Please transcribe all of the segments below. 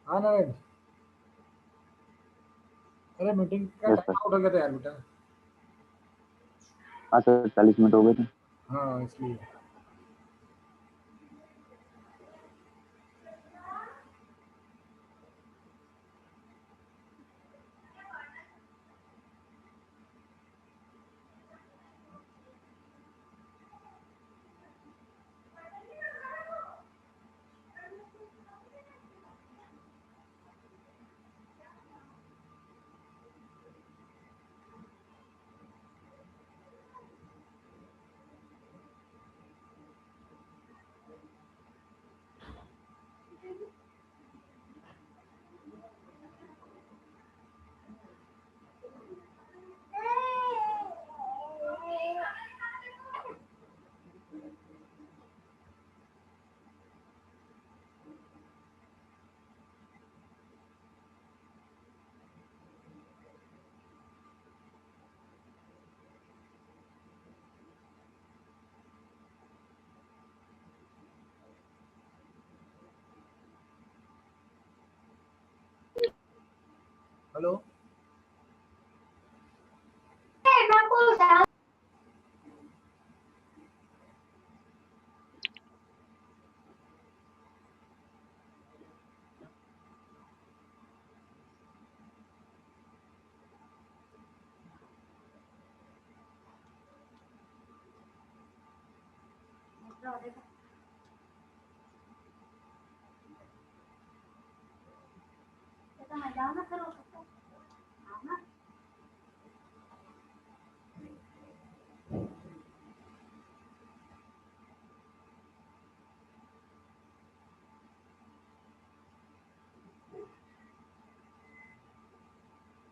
हाँ नरेश। अरे मीटिंग का यस टाइम सर। आउट हो गया था यार बेटा। हाँ सर, 40 मिनट हो गए थे। हाँ इसलिए। हेलो।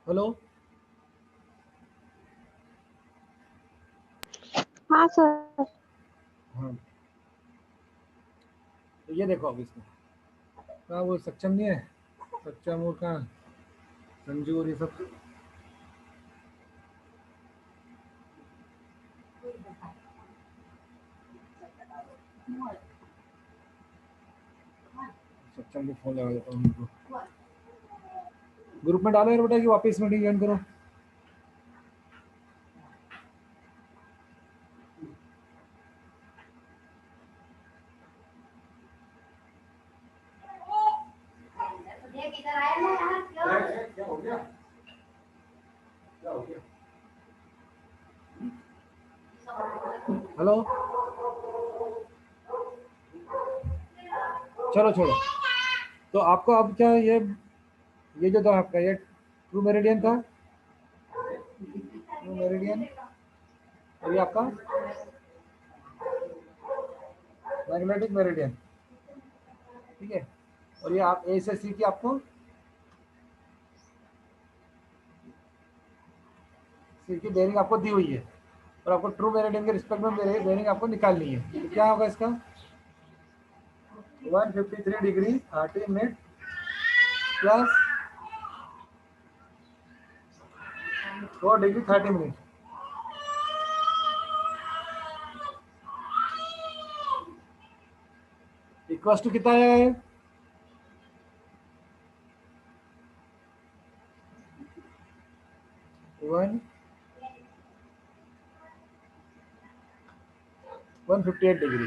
हेलो। हाँ सर। हाँ तो ये देखो अब इसमें कहाँ वो सक्षम नहीं है, सक्षम और कहाँ संजू और ये सब। सक्षम को फोन लगा देता हूँ उनको। ग्रुप में डालो यार बेटा कि वापस मीटिंग ज्वाइन करो। क्या हो गया, क्या हो गया? हेलो। चलो छोड़ो। तो आपको अब क्या ये जो था आपका ये ट्रू मेरिडियन था, ट्रू मेरिडियन, और ये आपका मैग्नेटिक मेरिडियन, ठीक है। और ये आप ए से सी की आपको सी की बेयरिंग आपको दी हुई है, और आपको ट्रू मेरिडियन के रिस्पेक्ट में बेयरिंग आपको निकालनी है। तो क्या होगा इसका 153 degree 30 minute plus 4 degree 30 minute equals to कितना है? 158 डिग्री,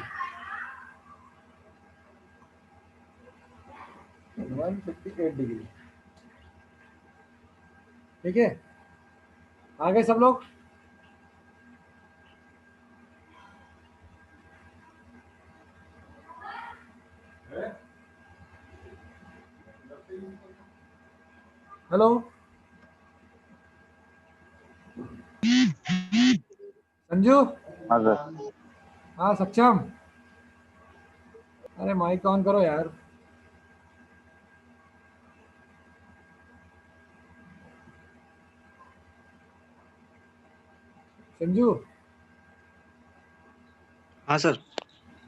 158 डिग्री, ठीक है। आ गए सब लोग? हेलो संजू। हाँ सर। हाँ सक्षम, अरे माइक ऑन करो यार। संजू। हाँ सर।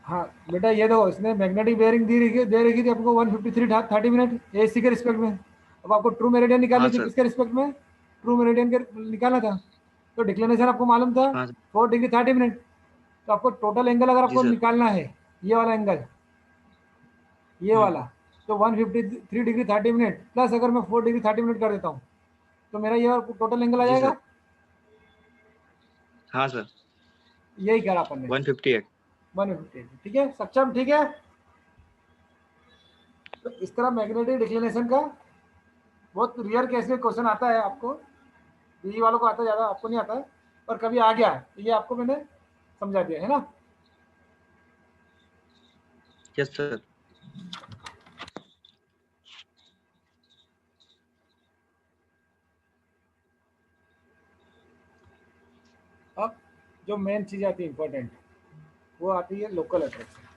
हाँ बेटा ये दो, इसने मैग्नेटिक बेयरिंग दे रखी थी आपको 153 30 मिनट एसी के रिस्पेक्ट में। अब आपको ट्रू मेरिडियन निकालनी हाँ थी सर। किसके रिस्पेक्ट में? ट्रू मेरिडियन के निकालना था। तो डिक्लेनेशन आपको मालूम था हाँ सर। 4 degree 30 minute. तो आपको टोटल एंगल अगर जी आपको सर। निकालना है, ये वाला एंगल, ये हम्म। वाला, तो 153 डिग्री 30 मिनट प्लस अगर मैं 4 डिग्री 30 मिनट कर देता हूँ तो मेरा ये टोटल एंगल आ जी जाएगा। सर। हाँ सर, यही करा अपन ने 158। 158। ठीक है सक्षम, ठीक है। तो इस तरह मैग्नेटिक डिक्लिनेशन का बहुत रियर केस में क्वेश्चन आता है, आपको बीई वालों को आता है, ज़्यादा आपको नहीं आता है, पर कभी आ गया तो ये आपको मैंने समझा दिया है ना। Yes sir. अब जो मेन चीज़ आती है इंपॉर्टेंट, वो आती है लोकल अट्रैक्शन।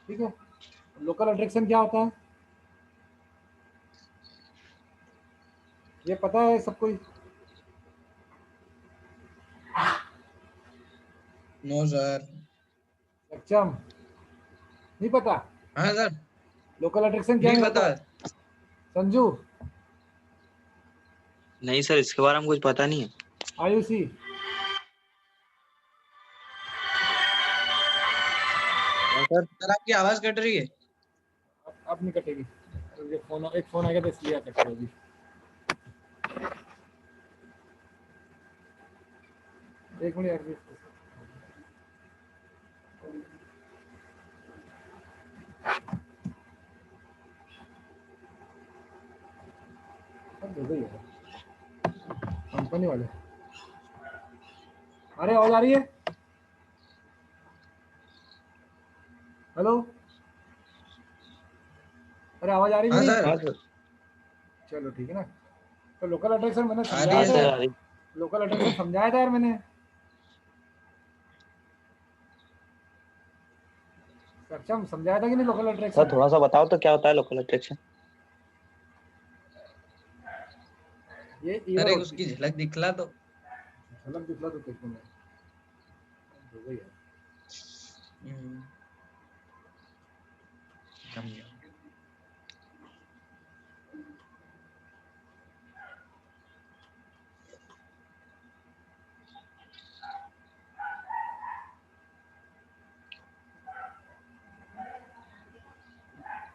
ठीक है, लोकल अट्रैक्शन क्या होता है ये पता है सबको? No sir. सक्षम, नहीं पता? हाँ सर, लोकल अट्रैक्शन क्या नहीं नहीं पता। होता? संजू, नहीं सर, इसके बारे में कुछ पता नहीं है। आयुषी, सर सर आपकी आवाज कट रही है। अब नहीं कटेगी। ये फोन, एक फोन आ गया तो इसलिए कट होगी। एक मिनट यार, हो गई है कंपनी वाले। अरे आवाज आ रही है? हेलो, अरे आवाज आ रही है हाँ मेरी? सर, हाँ सर। चलो ठीक है ना। तो लोकल अट्रैक्शन मैंने आ रही समझाया है था सर यार, आ रही। लोकल अट्रैक्शन समझाया था यार मैंने। सक्षम, समझाया था कि नहीं लोकल सर अट्रैक्शन? थोड़ा सा बताओ तो क्या होता है लोकल अट्रैक्शन। ये इधर अरे होती उसकी है। झलक दिखला तो। झलक दिखला तो देखो मैं, हो गई यार। हम्म, समझा।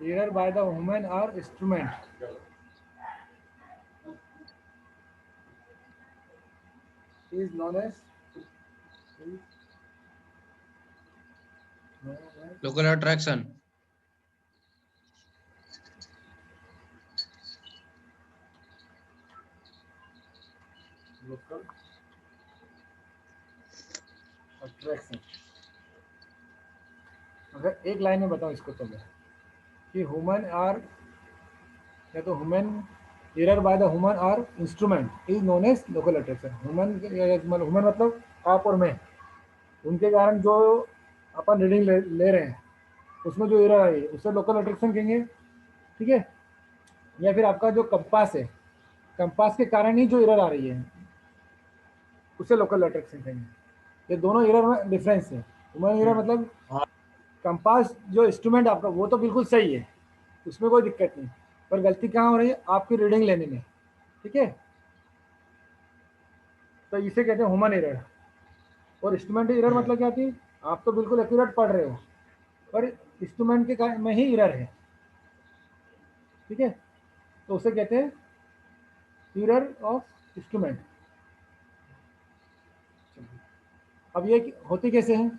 Error by the human or instrument is known as local attraction. local attraction। अगर एक लाइन में बताऊं इसको तो मैं कि ह्यूमन आर, या तो human, error by the human और instrument is known as local attraction. Human मतलब आप और मैं, उनके कारण जो अपन रीडिंग ले रहे हैं उसमें जो एरर आई है उसे लोकल अट्रैक्शन कहेंगे। ठीक है, या फिर आपका जो कंपास है, कंपास के कारण ही जो एरर आ रही है उसे लोकल अट्रैक्शन कहेंगे। ये दोनों एरर में डिफरेंस है। ह्यूमन एरर मतलब हाँ कंपास जो इंस्ट्रूमेंट आपका वो तो बिल्कुल सही है, उसमें कोई दिक्कत नहीं, पर गलती कहाँ हो रही है? आपकी रीडिंग लेने में। ठीक है, तो इसे कहते हैं ह्यूमन एरर। और इंस्ट्रूमेंट एरर मतलब क्या थी? आप तो बिल्कुल एक्यूरेट पढ़ रहे हो पर इंस्ट्रूमेंट के में ही एरर है। ठीक है, तो उसे कहते हैं एरर ऑफ इंस्ट्रूमेंट। अब ये होती कैसे है,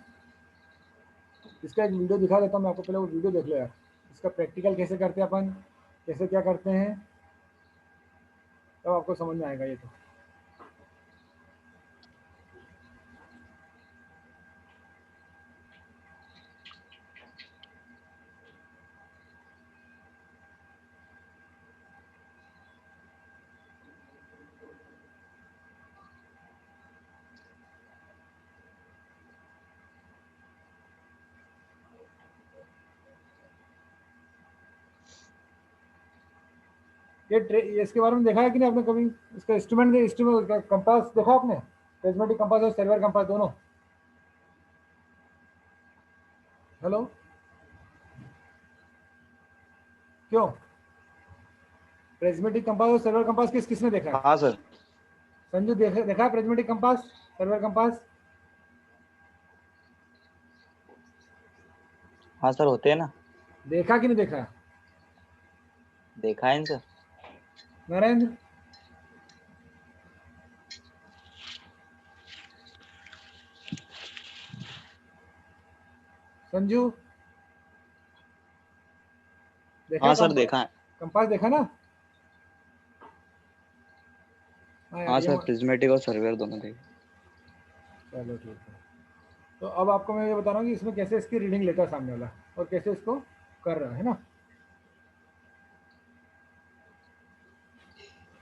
इसका एक वीडियो दिखा देता हूँ मैं आपको, पहले वो वीडियो देख लो यार। इसका प्रैक्टिकल कैसे करते हैं अपन, कैसे क्या करते हैं, तब आपको समझ में आएगा ये तो। ये इसके बारे में देखा है कि नहीं आपने कभी? इसका इंस्ट्रूमेंट कंपास देखा आपने? प्रिज्मेटिक कंपास और सिल्वर कंपास दोनों। हेलो, क्यों? प्रिज्मेटिक कंपास और सर्वर कंपास किसने देखा है? हाँ सर। संजू देखा है प्रिज्मेटिक कंपास, सर्वर कंपास? हाँ सर, होते हैं ना। देखा कि नहीं देखा? देखा है सर। नरेंद्र? संजू देखा? हाँ सर, देखा है। कंपास देखा ना? हाँ यार हाँ ये सर, प्रिज्मेटिक और सर्वेयर दोनों देखे। चलो ठीक है। तो अब आपको मैं ये बता रहा हूँ कि इसमें कैसे इसकी रीडिंग लेता है सामने वाला और कैसे इसको कर रहा है ना।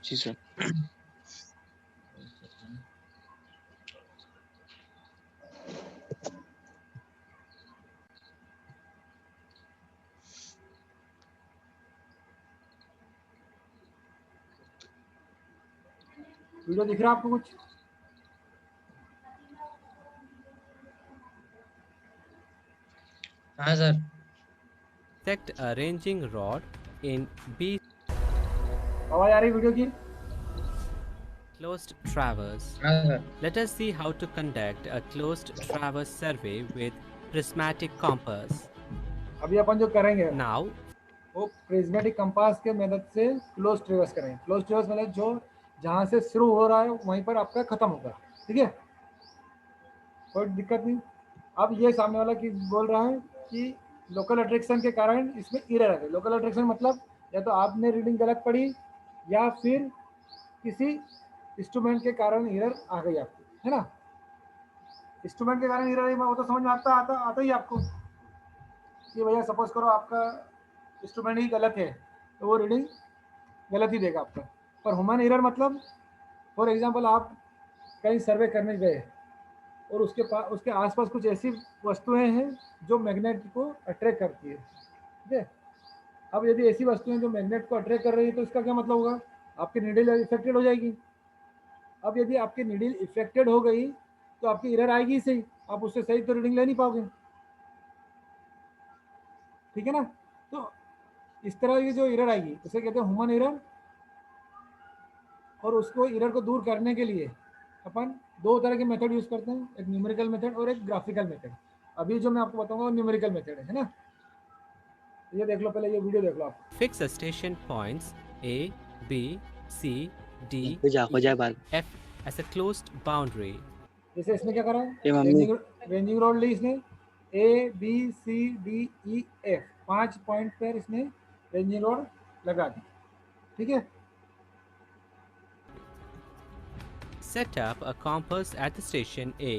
जी सर। वीडियो दिख रहा है आपको कुछ? हाँ sir. Set a ranging rod in B आवाज आ रही वीडियो की? closed traverse. हाँ sir. Let us see how to conduct a closed traverse survey with prismatic compass. अभी अपन जो करेंगे Now, वो प्रिज्मेटिक कंपास के मदद से क्लोज ट्रेवर्स करेंगे। क्लोज ट्रेवर्स मतलब जो जहाँ से शुरू हो रहा है वहीं पर आपका खत्म होगा, ठीक है, कोई दिक्कत नहीं। अब ये सामने वाला की बोल रहा है कि लोकल अट्रैक्शन के कारण इसमें एरर आ गई। लोकल अट्रैक्शन मतलब या तो आपने रीडिंग गलत पढ़ी या फिर किसी इंस्ट्रूमेंट के कारण एरर आ गई आपको, है ना। इंस्ट्रूमेंट के कारण एरर आई, वो तो समझ में आता ही आपको कि भैया सपोज करो आपका इंस्ट्रूमेंट ही गलत है तो वो रीडिंग गलत ही देगा आपका। पर ह्यूमन एरर मतलब फॉर एग्जांपल आप कहीं सर्वे करने गए और उसके आसपास कुछ ऐसी वस्तुएं हैं जो मैग्नेट को अट्रैक्ट करती है, ठीक है। अब यदि ऐसी वस्तुएं जो मैग्नेट को अट्रैक्ट कर रही है तो इसका क्या मतलब होगा? आपकी नीडल इफेक्टेड हो जाएगी। अब यदि आपकी नीडल इफेक्टेड हो गई तो आपकी एरर आएगी ही सही, आप उससे सही तो रीडिंग ले नहीं पाओगे, ठीक है ना। तो इस तरह की जो एरर आएगी उसे कहते हैं ह्यूमन एरर। और उसको एरर को दूर करने के लिए अपन दो तरह के मेथड यूज करते हैं, एक न्यूमेरिकल मेथड और एक ग्राफिकल मेथड। अभी जो मैं आपको बताऊंगा वो न्यूमेरिकल मेथड है ना। ये देख लो, पहले ये वीडियो देख लो आप। fix the station points A, B, C, D, हो जाए बात। F as a closed boundary. जैसे इसने क्या करा, ये मम्मी। रेंजिंग रॉड ली इसने A B C D E F 5 point पर इसने रेंजिंग रॉड लगा दी, ठीक है। Set up a compass at the station A.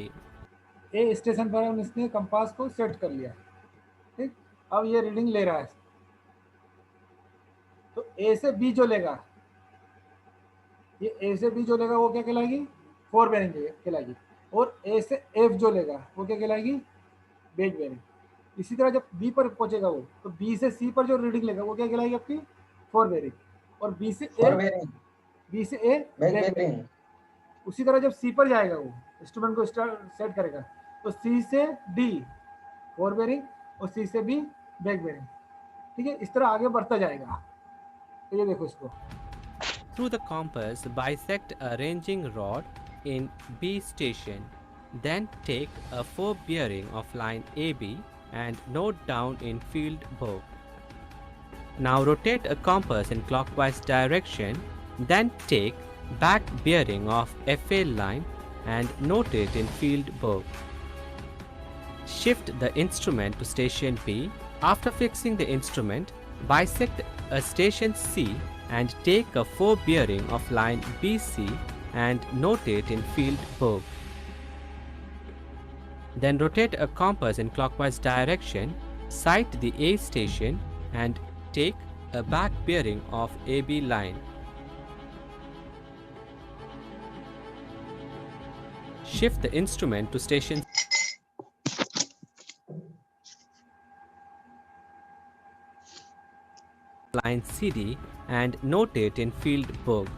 A station पर इसने कंपास को सेट कर लिया, ठीक। अब ये रीडिंग ले रहा है तो ए से बी जो लेगा, ये ए से बी जो लेगा वो क्या कहलाएगी? 4 बेरिंग कहलाएगी। और ए से एफ जो लेगा वो क्या कहलाएगी? बेज बेरिंग। इसी तरह जब बी पर पहुंचेगा वो तो बी से सी पर जो रीडिंग लेगा वो क्या कहलाएगी? आपकी 4 बेरिंग। और बी से ए बेज बेरिंग। उसी तरह जब सी पर जाएगा वो इंस्ट्रूमेंट को सेट करेगा तो सी से डी 4 बेरिंग और सी से बी बैक बेरिंग, ठीक है। इस तरह आगे बढ़ता जाएगा। तो ये देखो इसको, Through the compass, bisect a ranging rod in B station. Then take a 4 bearing of line AB and note down in field book. Now rotate a compass in clockwise direction. Then take back bearing of FA line and note it in field book. Shift the instrument to station B. After fixing the instrument, bisect a station C and take a 4 bearing of line BC and note it in field book. Then rotate a compass in clockwise direction, sight the A station and take a back bearing of AB line. Shift the instrument to station line CD and note it in field book.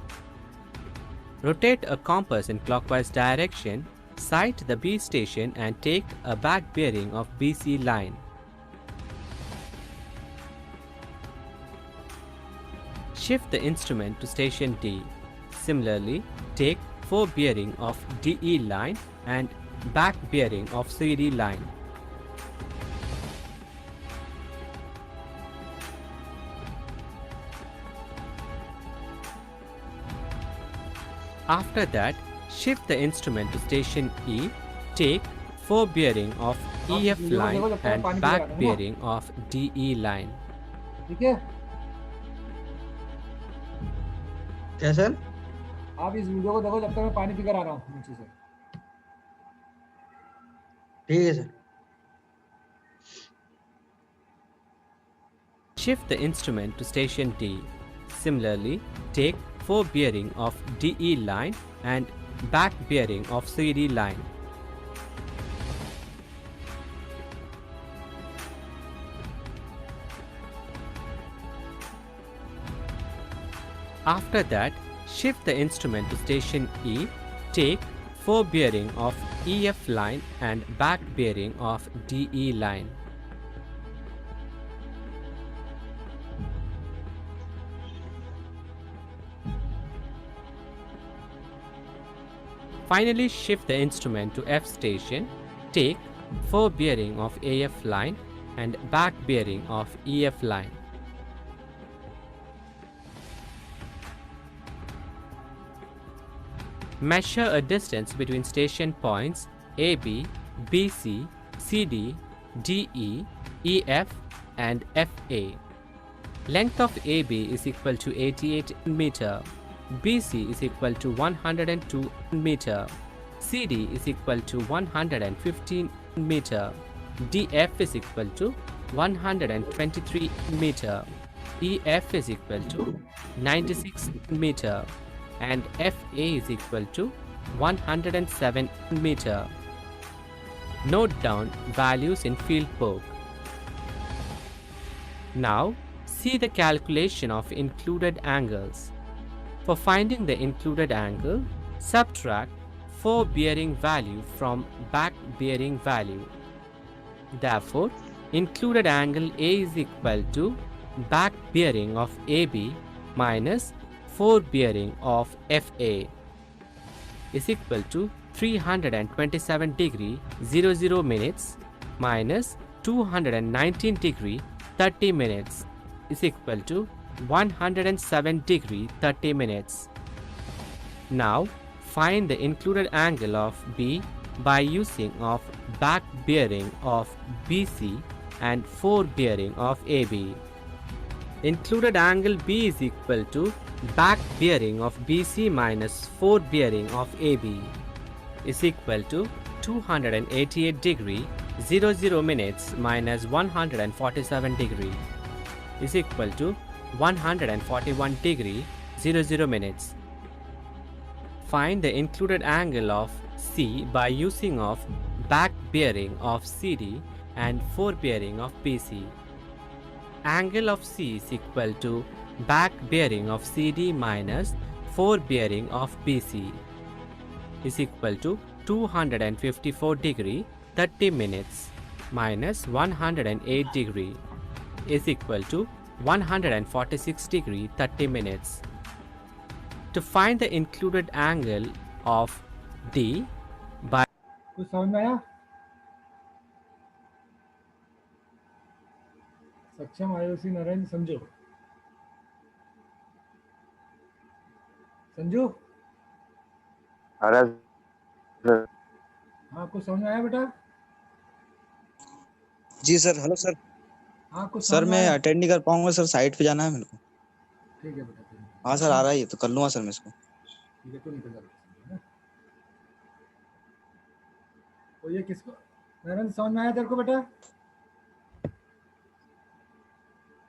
Rotate a compass in clockwise direction, sight the B station and take a back bearing of BC line. shift the instrument to station D. Similarly, take forward bearing of DE line and back bearing of CD line. After that, shift the instrument to station E, take forward bearing of EF line and back bearing of DE line. ठीक है, क्या sir? आप इस video को देखो जब तक मैं पानी पीकर आ रहा हूँ नीचे से। ठीक है sir. Shift the instrument to station D. Similarly, take forward bearing of DE line and back bearing of CD line. After that, shift the instrument to station E, take forward bearing of EF line and back bearing of DE line. Finally, shift the instrument to F station, take forward bearing of AF line and back bearing of EF line. Measure a distance between station points AB, BC, CD, DE, EF and FA. Length of AB is equal to 88 meter, BC is equal to 102 meter, CD is equal to 115 meter, DF is equal to 123 meter, EF is equal to 96 meter and FA is equal to 107 meter. Note down values in field book. Now see the calculation of included angles. For finding the included angle, subtract forward bearing value from back bearing value. Therefore, included angle A is equal to back bearing of AB minus forward bearing of FA is equal to 327 degree 00 minutes minus 219 degree 30 minutes is equal to 107 degree 30 minutes. Now find the included angle of B by using of back bearing of BC and forward bearing of AB. Included angle B is equal to back bearing of BC minus forward bearing of AB is equal to 288 degree 00 minutes minus 147 degree is equal to 141 degree 00 minutes. Find the included angle of C by using of back bearing of CD and forward bearing of BC. Angle of C is equal to back bearing of CD minus forward bearing of BC is equal to 254 degree 30 minutes minus 108 degree is equal to 146 degree 30 minutes. To find the included angle of D by कुछ समझ में आया? सक्षम आयुषी नरेंद्र समझो संजू अरे sir हाँ कुछ समझ में आया बेटा? जी सर। Hello sir. हाँ कुछ सर समझ में मैं आया? अटेंड नहीं कर पाऊंगा सर, साइट पे जाना है मेरे को। ठीक है बेटा, ठीक है। हाँ सर आ रहा है, ये तो कर लूंगा सर मैं इसको। ठीक है, तो निकल जा बेटा, तो ये किसको नरेंद्र समझ में आया तेरे को बेटा?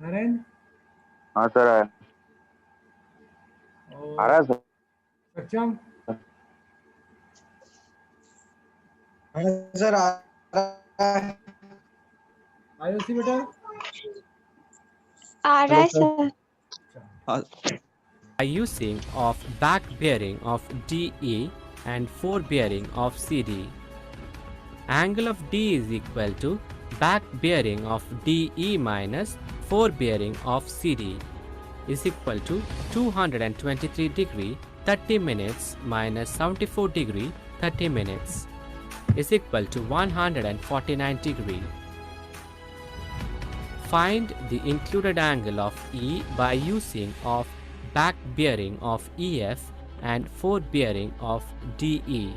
नरेंद्र हाँ सर आ और रहा है सर। सक्षम सर आ रहा है। आयुषी बेटा आ रहा है sir. by using of back bearing of DE and forward bearing of CD. Angle of D is equal to back bearing of DE minus forward bearing of CD is equal to 223 degree 30 minutes minus 74 degree 30 minutes is equal to 149 degree. Find the included angle of E by using of back bearing of EF and forward bearing of DE.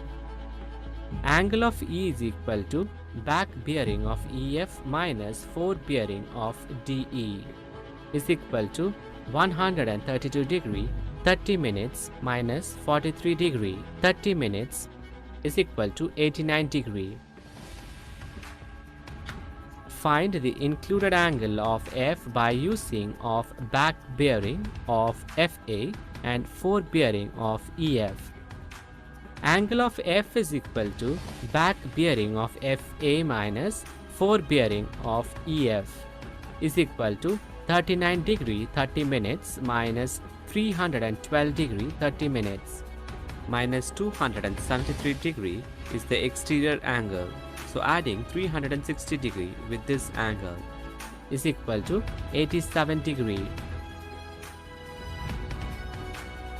Angle of E is equal to back bearing of EF minus forward bearing of DE is equal to 132 degree 30 minutes minus 43 degree 30 minutes is equal to 89 degree. Find the included angle of F by using of back bearing of FA and forward bearing of EF. Angle of F is equal to back bearing of FA minus forward bearing of EF is equal to 39 degree 30 minutes minus 312 degree 30 minutes minus 273 degree is the exterior angle. So adding 360 degree with this angle is equal to 87 degree.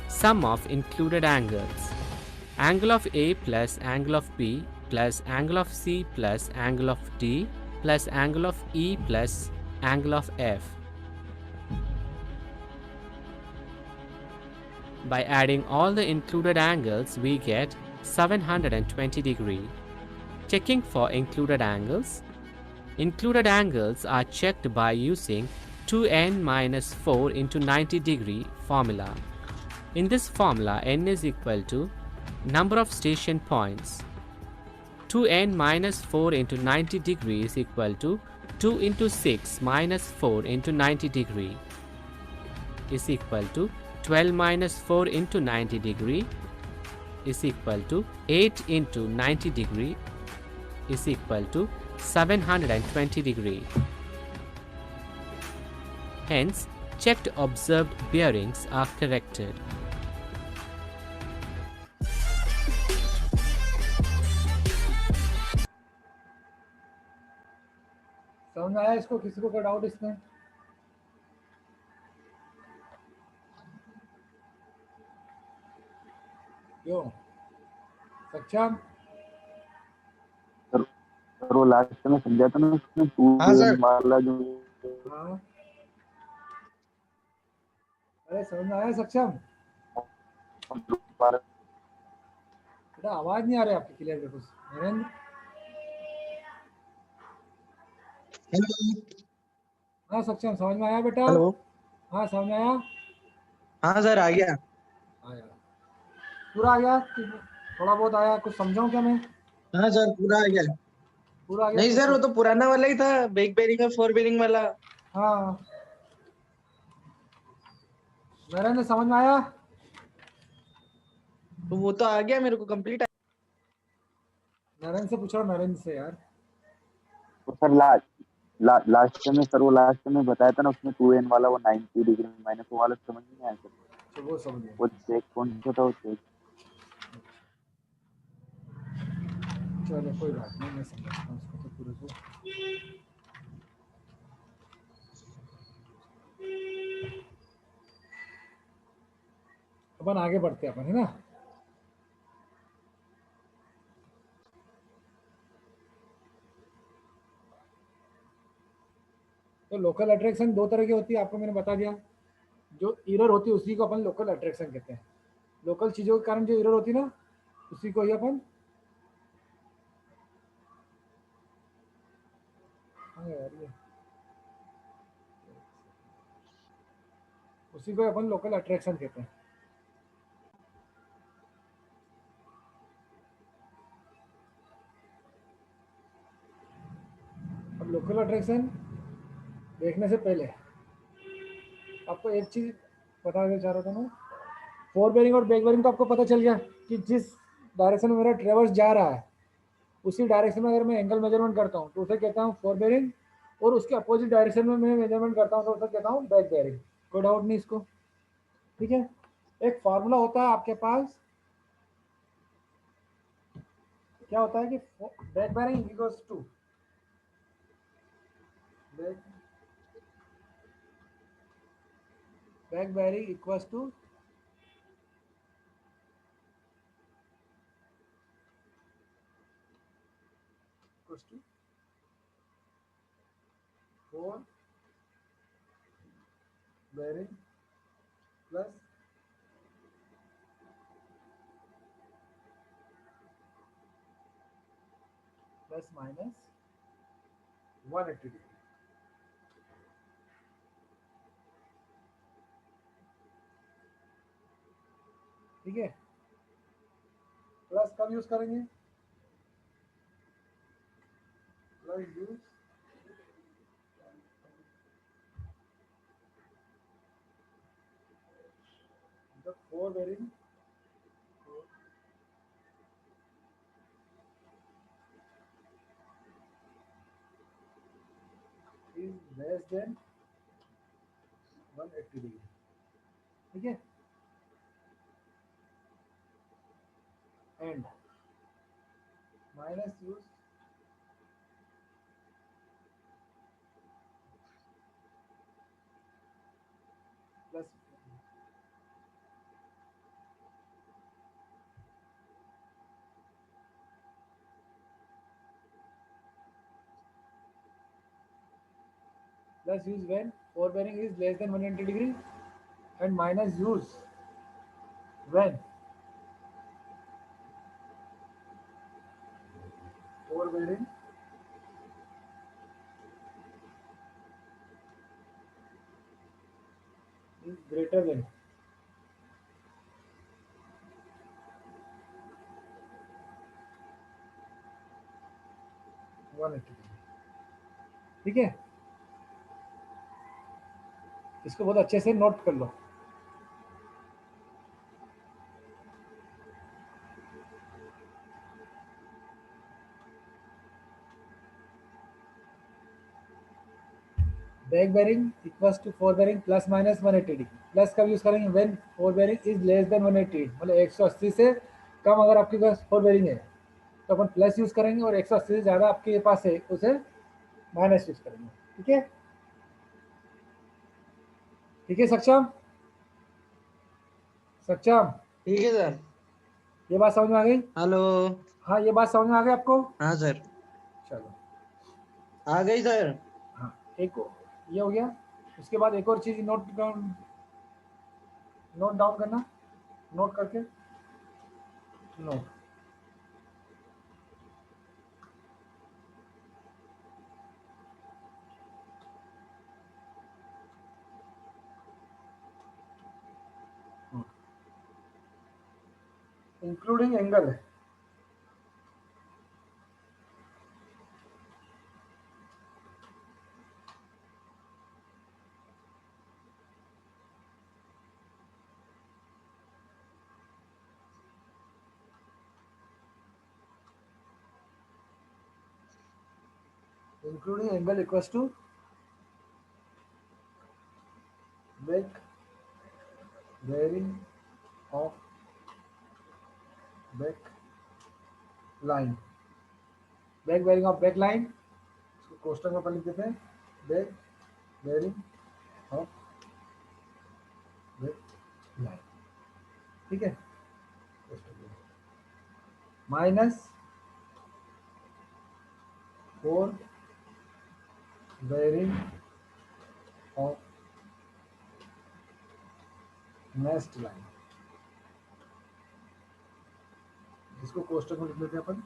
Sum of included angles. Angle of A plus angle of B plus angle of C plus angle of D plus angle of E plus angle of F. By adding all the included angles, we get 720 degree. Checking for included angles. Included angles are checked by using 2n minus 4 into 90 degree formula. In this formula, n is equal to number of station points. 2n minus 4 into 90 degree is equal to 2 into 6 minus 4 into 90 degree is equal to 12 minus 4 into 90 degree is equal to 8 into 90 degree is equal to 720 degree. Hence, checked observed bearings are corrected. समझ में आया इसको? किसी को कोई doubt इसमें? क्यों सक्षम? सर वो लास्ट में समझा था ना उसमें टू हाँ सर। वाला जो हाँ, अरे समझ में आया सक्षम? बेटा आवाज नहीं आ रही आपकी क्लियर देखो। नरेंद्र, हेलो। हाँ सक्षम समझ में आया बेटा? हेलो। हाँ समझ में आया? हाँ सर आ गया। आया पूरा आ गया कि थोड़ा बहुत आया? कुछ समझाऊं क्या मैं? हाँ सर पूरा आ गया। पूरा आ गया? नहीं सर वो तो पुराना वाला ही था, बैक बेरिंग और फोर बेरिंग वाला। हाँ नरेंद्र समझ में आया? तो वो तो आ गया मेरे को कंप्लीट। नरेंद्र से पूछो, नरेंद्र से यार। तो सर लास्ट में सर वो लास्ट में बताया था ना उसमें 2n वाला वो 90 डिग्री माइनस वो वाला समझ नहीं आया सर। तो वो समझ गया। वो चेक कौन सा था वो चेक? चलो कोई बात नहीं, मैं समझता हूँ उसको तो पूरे को। अपन आगे बढ़ते हैं अपन, है ना? तो लोकल अट्रैक्शन दो तरह की होती है, आपको मैंने बता दिया। जो एरर होती है उसी को अपन लोकल अट्रैक्शन कहते हैं। लोकल चीज़ों के कारण जो एरर होती है ना, उसी को ही अपन उसी को अपन लोकल अट्रैक्शन कहते हैं। अब लोकल अट्रैक्शन देखने से पहले आपको एक चीज़ बताना चाह रहा था मैं। फोर बेरिंग और बैक बेरिंग तो आपको पता चल गया कि जिस डायरेक्शन में मेरा ट्रेवर्स जा रहा है उसी डायरेक्शन में अगर मैं एंगल मेजरमेंट करता हूँ तो उसे कहता हूँ फोर बेरिंग, और उसके अपोजिट डायरेक्शन में मैं मेजरमेंट करता हूँ तो उसे कहता हूँ बैक बेरिंग। कोई डाउट नहीं इसको? ठीक है। एक फार्मूला होता है आपके पास, क्या होता है कि back bearing equals to back bearing equals to fore bearing plus minus 180 degree. ठीक है, प्लस कब यूज करेंगे? Plus use the four bearing is less than 180 degree. ठीक है, and minus use plus plus use when four bearing is less than 180 degree, and minus use when four bearing is greater than 180 degree। ठीक है, इसको बहुत अच्छे से note कर लो। Back bearing equals to fore bearing plus minus 180 degree. Plus कब use करेंगे? When fore bearing is less than 180, मतलब 180 से कम अगर आपके पास फोर बेयरिंग है तो अपन प्लस यूज करेंगे, और 180 से ज़्यादा आपके पास है उसे माइनस यूज करेंगे। ठीक है, ठीक है सक्षम, सक्षम ठीक है सर। ये बात समझ में आ गई? हेलो। हाँ, ये बात समझ में आ गई आपको? हाँ सर, चलो, आ गई सर। हाँ, एक ये हो गया। उसके बाद एक और चीज़ नोट डाउन करना, नोट करके नोट। इंक्लूडिंग एंगल है, including angle equals to back bearing of back line, back bearing of back line, इसको कोष्टक में अपन लिख देते हैं, back bearing of back line. ठीक है, minus fore bearing of next line, इसको कोष्टक में लिख देते हैं अपन,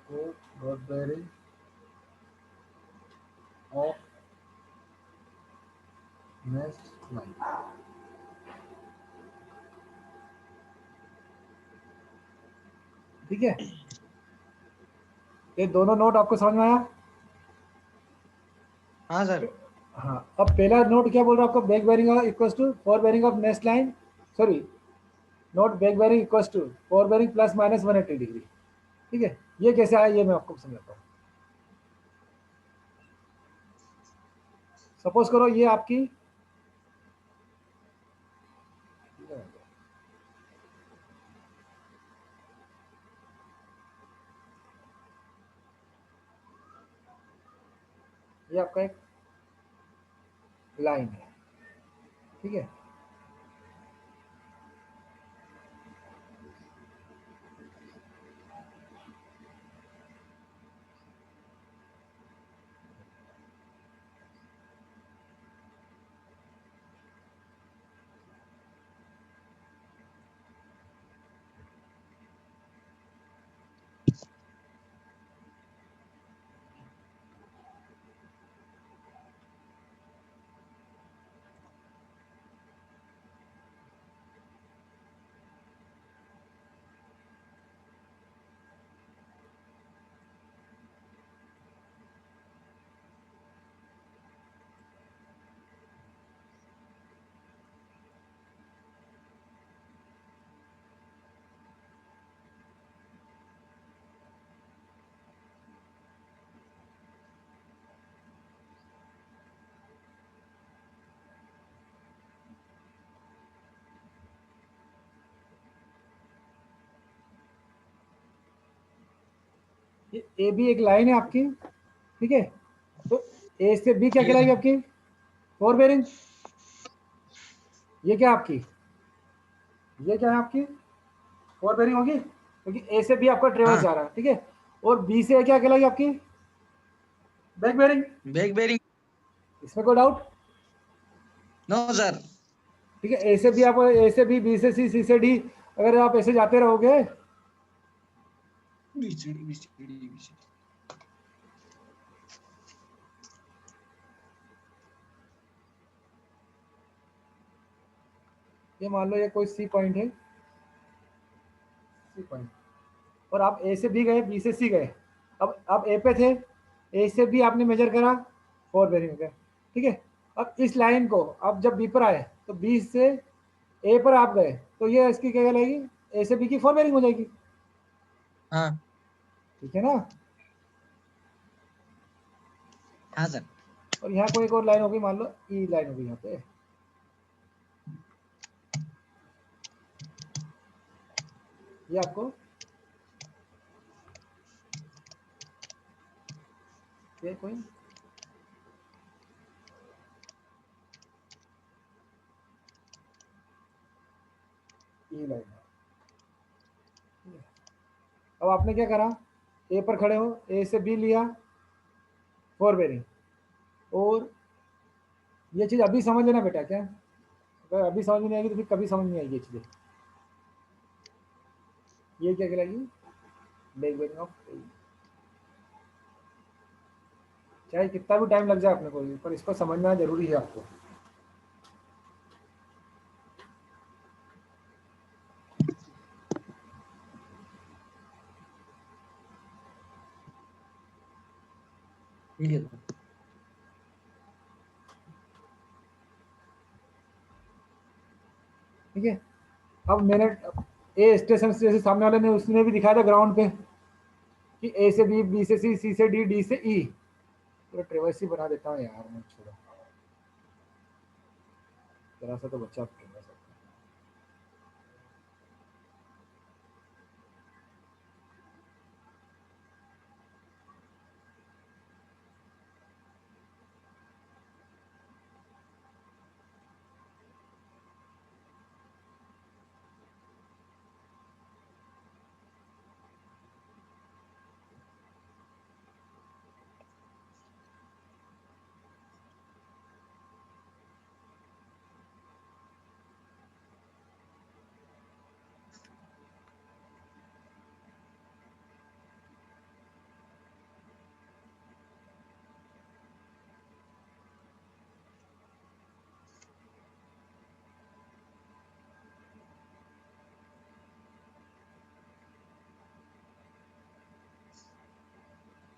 fore dot bearing of next line. ठीक है, ये दोनों नोट आपको समझ में आया? हाँ सर। हाँ, अब पहला नोट क्या बोल रहा है आपको? Back bearing equals to fore bearing of next line, sorry, note back bearing equals to fore bearing plus minus 180 degree. ठीक है, ये कैसे आया ये मैं आपको समझाता हूँ। सपोज करो ये आपकी ये ये आपका एक लाइन है, ठीक है। ये ए बी एक लाइन है आपकी, ठीक है। तो ए से बी क्या कहलाएगी आपकी? Fore bearing. ये क्या आपकी, ये क्या है आपकी? फोर बेरिंग होगी, क्योंकि ए से बी आपका ट्रेवर्स हाँ। जा रहा है, ठीक है। और बी से क्या कहलाएगी आपकी? Back bearing. Back bearing. इसमें कोई डाउट? No sir. ठीक है। ए से बी आप, ए से बी, बी से सी, सी से डी, अगर आप ऐसे जाते रहोगे बीसीडी बीसीडी बीसीडी। ये मान लो ये कोई सी पॉइंट है, सी पॉइंट, और आप ए से बी गए, बी से सी गए। अब आप ए पे थे, ए से बी आपने मेजर करा, फोर बेरिंग हो गया, ठीक है। अब इस लाइन को आप जब बी पर आए तो बी से ए पर आप गए, तो ये इसकी क्या कहलाएगी? ए से बी की फोर बेरिंग हो जाएगी, हाँ ठीक है ना। हाँ सर। और यहाँ कोई एक और लाइन होगी, मान लो ई लाइन होगी यहाँ पे, ये आपको ये कोई ई लाइन है, ठीक है। अब आपने क्या करा, ए पर खड़े हो, ए से बी लिया, फोर बेरिंग। और ये चीज़ अभी समझ लेना बेटा, क्या अगर अभी समझ में नहीं आएगी तो फिर कभी समझ नहीं आएगी ये चीज़ें। ये क्या कहलाएगी? बैक बेरिंग ऑफ ए। चाहे कितना भी टाइम लग जाए अपने को, पर इसको समझना जरूरी है आपको। ठीक है सर। ठीक है। अब मैंने ए स्टेशन से, जैसे सामने वाले ने उसने भी दिखाया था ग्राउंड पे कि ए से बी, बी से सी, सी से डी, डी से ई। तो ट्रेवर्स ही बना देता हूँ यार मैं, छोड़ो, जरा सा तो बच्चा ट्रेवर्स है।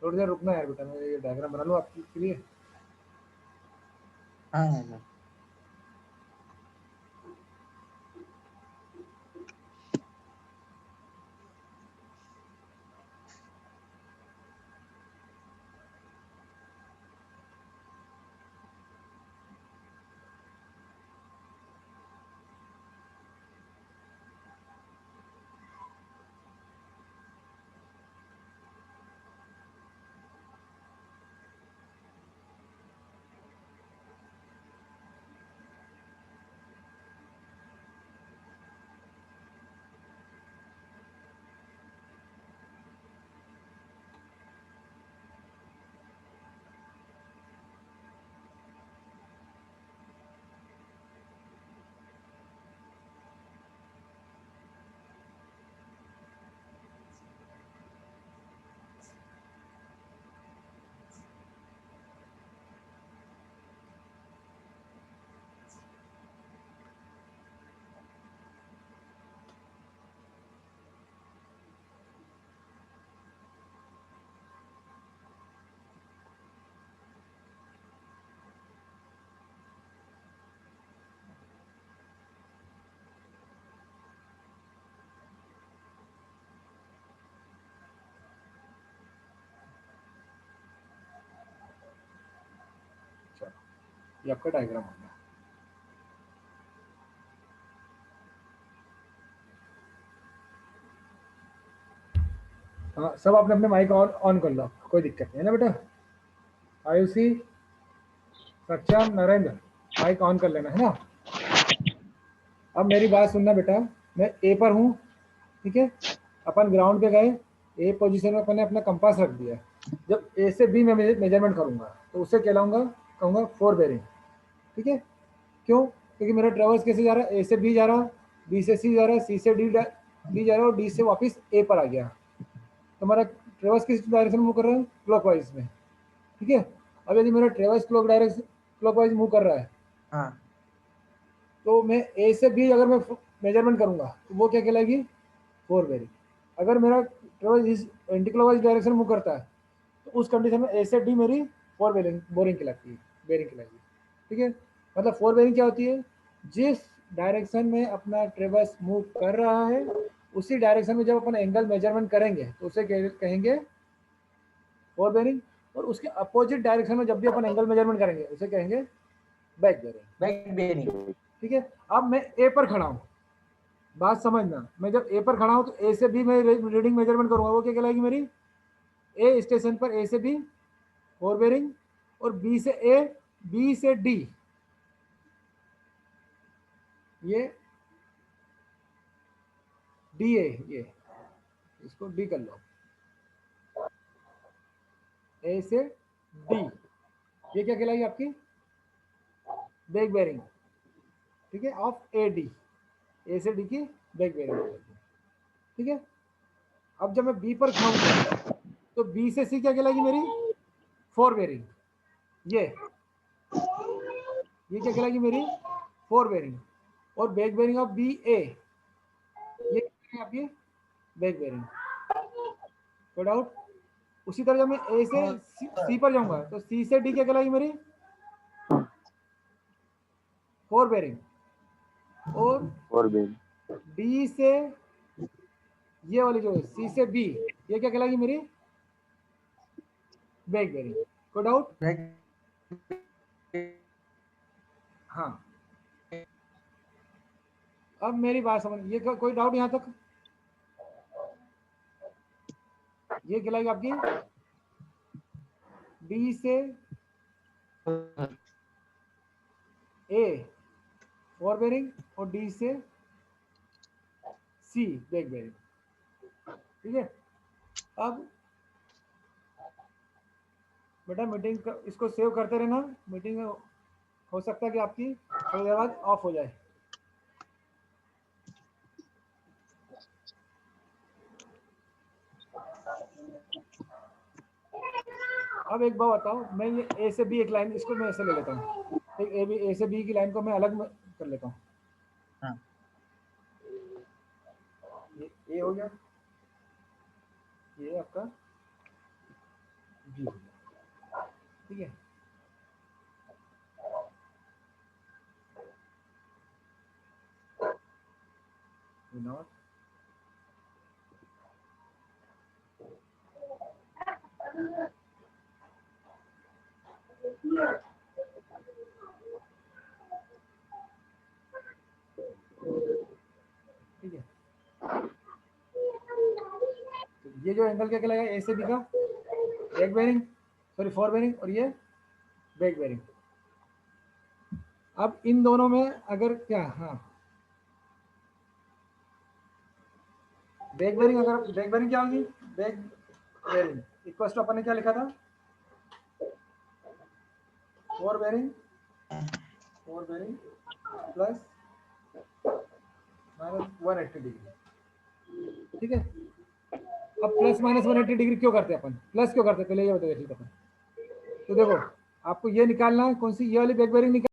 थोड़ी देर रुकना यार बेटा, मैं ये डायग्राम बना लूँ आपके लिए। हाँ हाँ सर। ये आपका डायग्राम हो गया। हाँ, सब आपने अपने माइक ऑन कर लो, कोई दिक्कत नहीं है ना बेटा। आयुषी, सक्षम, नरेंद्र, माइक ऑन कर लेना है ना। अब मेरी बात सुनना बेटा, मैं ए पर हूँ, ठीक है, अपन ग्राउंड पे गए, ए पोजीशन में अपन ने अपना कंपास रख दिया। जब ए से बी में मेजरमेंट करूंगा तो उसे कहलाऊंगा, कहूँगा 4 बेरिंग, ठीक है। क्यों? क्योंकि मेरा ट्रेवर्स कैसे जा रहा है, ए से बी जा रहा, बी से सी जा रहा, सी से डी जा रहा और डी से वापस ए पर आ गया। तो हमारा ट्रेवर्स किस डायरेक्शन में मूव कर रहा है, क्लॉकवाइज में, ठीक है। अब यदि मेरा ट्रेवर्स क्लॉकवाइज मूव कर रहा है, हाँ तो मैं ए से बी अगर मैं मेजरमेंट करूंगा तो वो क्या कहलाएगी, 4 बेरिंग। अगर मेरा ट्रेवर्स इस एंटी क्लॉकवाइज डायरेक्शन मूव करता है तो उस कंडीशन में ए से डी मेरी 4 बेरिंग कहलाती है, बेरिंग कहलाएगी, ठीक है। मतलब 4 बेरिंग क्या होती है, जिस डायरेक्शन में अपना ट्रेवर्स मूव कर रहा है उसी डायरेक्शन में जब अपन एंगल मेजरमेंट करेंगे तो उसे कहेंगे 4 बेरिंग, और उसके अपोजिट डायरेक्शन में जब भी अपन एंगल मेजरमेंट करेंगे उसे कहेंगे बैक बेरिंग, बैक बेरिंग। ठीक है। अब मैं ए पर खड़ा हूँ, बात समझना, मैं जब ए पर खड़ा हूँ तो ए से बी में रीडिंग मेजरमेंट करूंगा, वो क्या कहलाएगी मेरी, ए स्टेशन पर ए से बी 4 बेरिंग, और बी से ए, बी से डी, ये डी ए, ये इसको डी कर लो, ए से डी, ये क्या कहलाएगी आपकी, बैक बेरिंग, ठीक है, ऑफ ए डी, ए से डी की बैक बेरिंग, ठीक है। अब जब मैं बी पर खाऊंगा तो बी से सी क्या कहलाएगी मेरी, 4 बेरिंग, ये क्या कहलाएगी मेरी 4 बेरिंग, और बैक बेरिंग ऑफ बी ए, ये आपकी बैक बेरिंग, नो डाउट। उसी तरह जब मैं ए से सी पर जाऊंगा तो सी से डी क्या कहलाएगी मेरी 4 बेरिंग, और 4 बेरिंग। डी से ये वाली जो है सी से बी, ये क्या कहलाएगी मेरी बैक बेरिंग, नो डाउट। हाँ, अब मेरी बात समझ, ये कोई डाउट यहाँ तक, ये कहलाएगी आपकी डी से ए 4 बेरिंग और डी से सी बैक बेरिंग, ठीक है। अब बेटा मीटिंग इसको सेव करते रहना, मीटिंग हो सकता है कि आपकी थोड़ी देर बाद ऑफ हो जाए। अब एक बात बताओ, मैं ये ए से बी एक लाइन, इसको मैं ऐसे ले लेता हूँ, एक ए से बी की लाइन को मैं अलग कर लेता हूँ, हाँ। ये ए हो गया, ये आपका बी हो गया, ठीक है। नॉट ठीक है। तो ये जो एंगल क्या कहलाएगा ए से बी का, बैक बेरिंग, सॉरी 4 बेरिंग, और ये बैक बेरिंग। अब इन दोनों में अगर क्या, हाँ बैक बेरिंग, अगर बैक बेरिंग क्या होगी, बैक बेरिंग इक्वल टू अपन ने क्या लिखा था, 4 बेरिंग प्लस -180 डिग्री, ठीक है। अब प्लस माइनस 180 डिग्री क्यों करते हैं अपन, प्लस क्यों करते हैं, पहले ये बताइए, ठीक है। तो देखो आपको ये निकालना है, कौन सी, ये वाली बैक बेरिंग निकाल